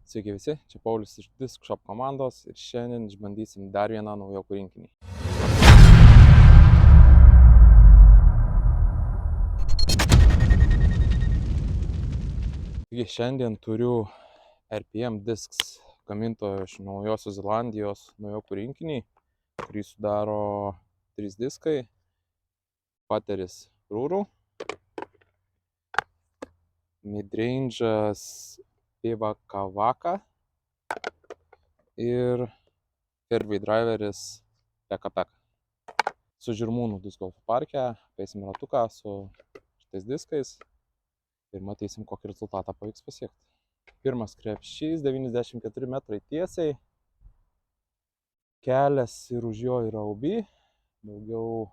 Sveiki visi, čia Paulius iš Disc Shop komandos ir šiandien išbandysim dar vieną naujokų rinkinį. Taigi šiandien turiu RPM Discs gamintojo iš Naujosios Zelandijos naujokų rinkinį, kurį sudaro 3 diskai, pateris Rūrų, midrange'as Pivakavaka ir fairway driveris Peka. Su Žirmūnų disc golf parke apeisim ratuką su šitais diskais ir matysim, kokį rezultatą pavyks pasiekti. Pirmas krepšys, 94 metrai tiesiai, kelias ir už jo yra UB, daugiau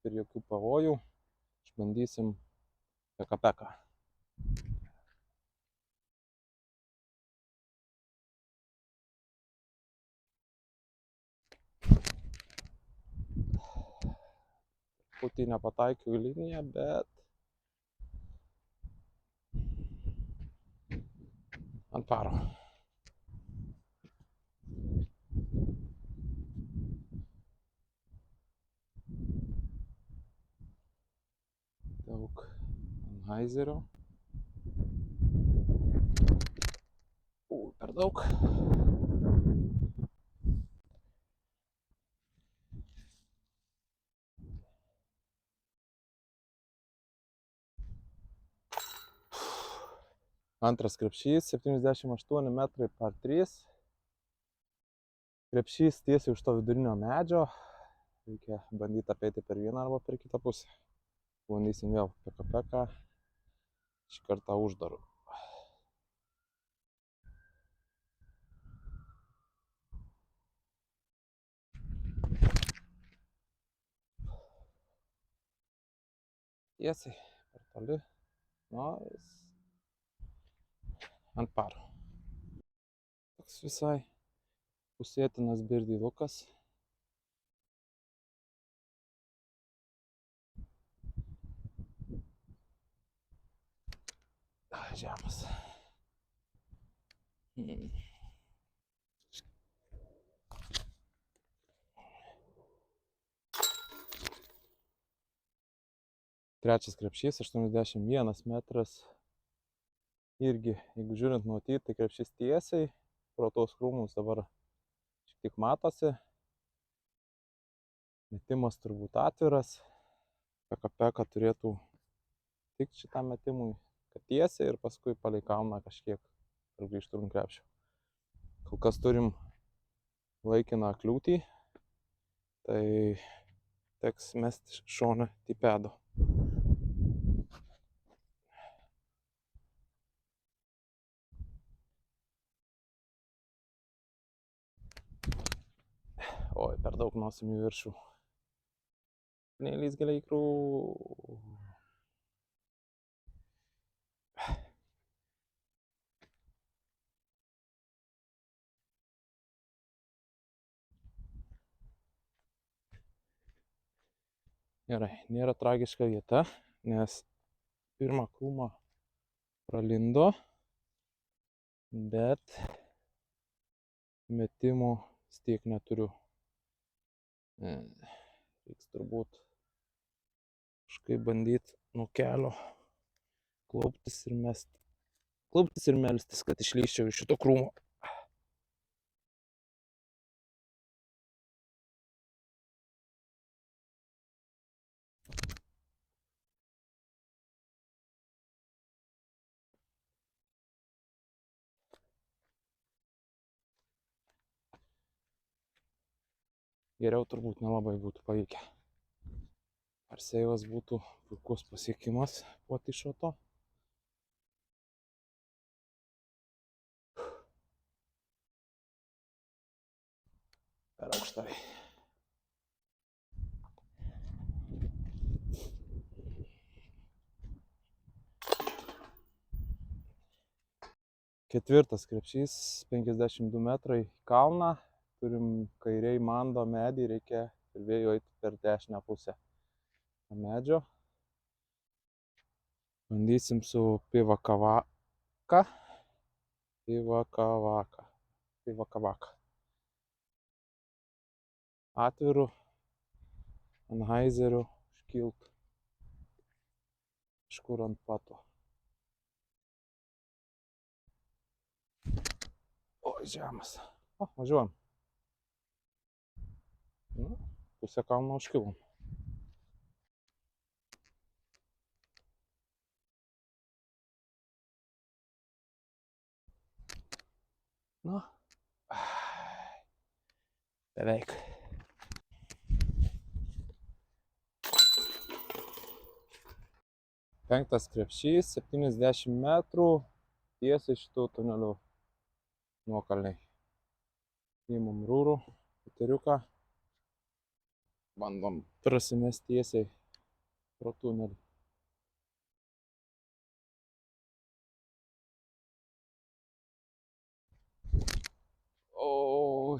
ir jokių pavojų. Išbandysim Peka. Putį nepataikiau į liniją, bet ant paro. Daug Anheuserio. Per daug. Antras krepšys, 78 metrai par 3. Krepšys tiesiai už to vidurinio medžio. Reikia bandyti apeiti per vieną arba per kitą pusę. Bandysim vėl Peka. Šį kartą uždaru. Tiesiai, per toli. Ant paro. Toks visai pusėtinas birdie lukas. Žemas. Trečias krepšys, 81 metras. Irgi, jeigu žiūrint nuo tai krepšys tiesiai, pro tos krūmus dabar šiek tiek matosi. Metimas turbūt atviras. Peka turėtų tikti šitam metimui, kad tiesiai ir paskui palei kalną kažkiek ir grįžtų link krepšio. Kol kas turim laikiną kliūtį, tai teks mesti šoną tipedo. Oi, per daug nosim į viršų. Neįlys giliai į krūvą. Gerai, nėra tragiška vieta, nes pirmą krūmą pralindo, bet metimo tiek neturiu. Reiks turbūt kažkaip bandyti nuo kelio klauptis ir mesti. Klauptis ir melstis, kad išlįsčiau iš šito krūmo. Geriau turbūt nelabai būtų pavykę. Ar seivas būtų puikus pasiekimas po tišoto? Per aukštai. Ketvirtas krepšys, 52 metrai kalną. Turim kairiai mando medį, reikia ir vėjo eiti per dešinę pusę medžio. Bandysim su Pivakavaka. Pivakavaka. Atviru Anhaizeriu iškilt kažkur ant pato. Oi, žemas. O, važiuojam. Nu, pusę kalno užkilom. Nu, beveik. Penktas krepšys, 70 metrų, tiesiai šitų tunelių nuokalniai. Įmam rūrų, piteriuką, bandom prasimest tiesiai pro tunelį. O.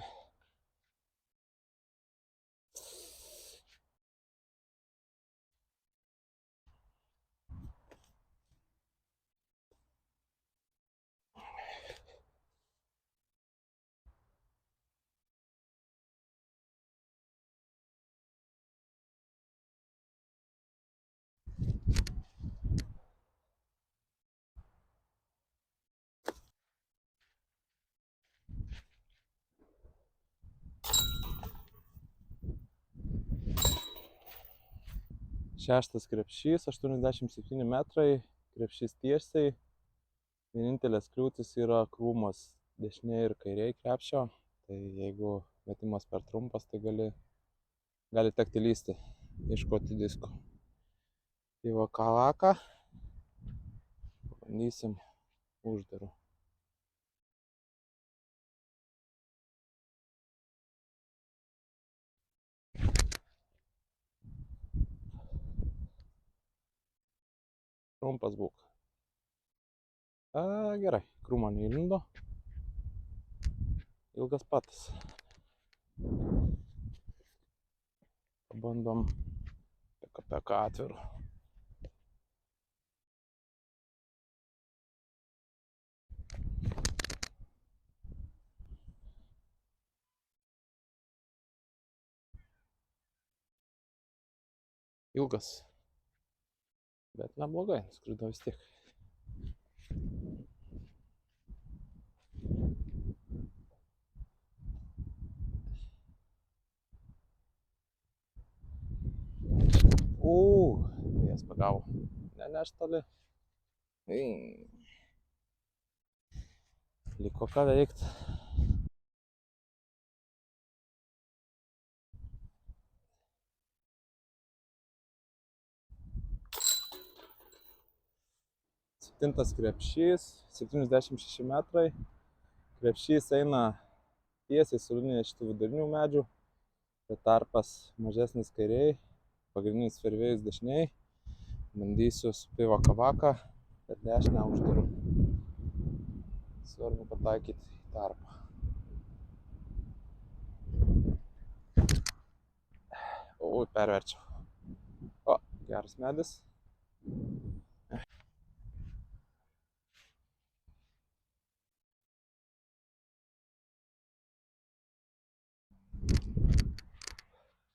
Šeštas krepšys, 87 metrai, krepšys tiesiai. Vienintelės kliūtis yra krūmas dešinėje ir kairėje krepšio. Tai jeigu metimas per trumpas, tai gali tekti lysti, ieškoti disko. Pivakavaka. Bandysim uždaru. Trumpas būk. Gerai, krūmo neįlindo. Ilgas patas. Pabandom peka atviru. Ilgas. Bet neblogai, skrido vis tiek. Vėjas pagavo. Neneš toli. Liko ką veikt. Septintas krepšys, 76 metrai. Krepšys eina tiesiai su linija šitų vidurinių medžių. Tai tarpas mažesnis kairiai, pagrindinis fairvėjus dešiniai. Bandysiu su pivakavaka per dešinę uždaru. Svarbu pataikyti į tarpą. Perverčiau. O, geras medis.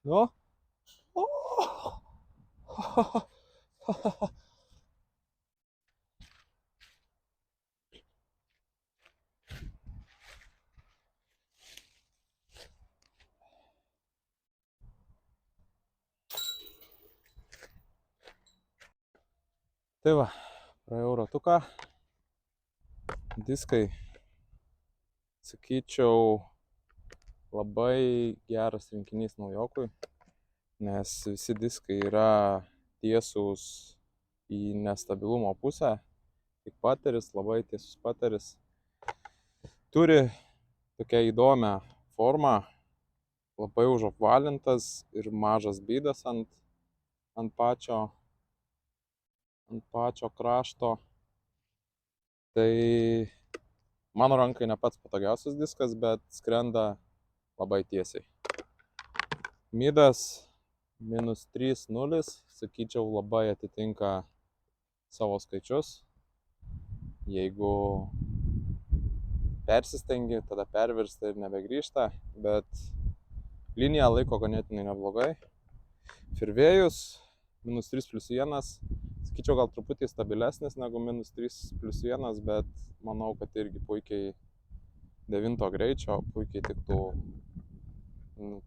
Nu? Tai va, praėjau ratuką. Diskai, sakyčiau, labai geras rinkinys naujokui, nes visi diskai yra tiesūs į nestabilumo pusę. Tik pateris, labai tiesus pateris. Turi tokią įdomią formą, labai užapvalintas ir mažas bydas ant pačio krašto. Tai mano rankai ne pats patogiausias diskas, bet skrenda labai tiesiai. Midas -3,0, sakyčiau, labai atitinka savo skaičius. Jeigu persistengi, tada pervirsta ir nebegrįžta, bet linija laiko ganėtinai neblogai. Firvėjus -3+1, sakyčiau gal truputį stabilesnis negu -3+1, bet manau, kad irgi puikiai 9 greičio, puikiai tiktų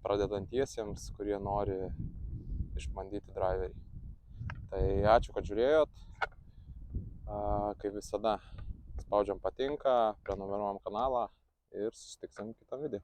pradedantiesiems, kurie nori išbandyti driverį. Tai ačiū, kad žiūrėjot. Kaip visada, spaudžiam patinka, prenumeruojam kanalą ir susitiksim kitą video.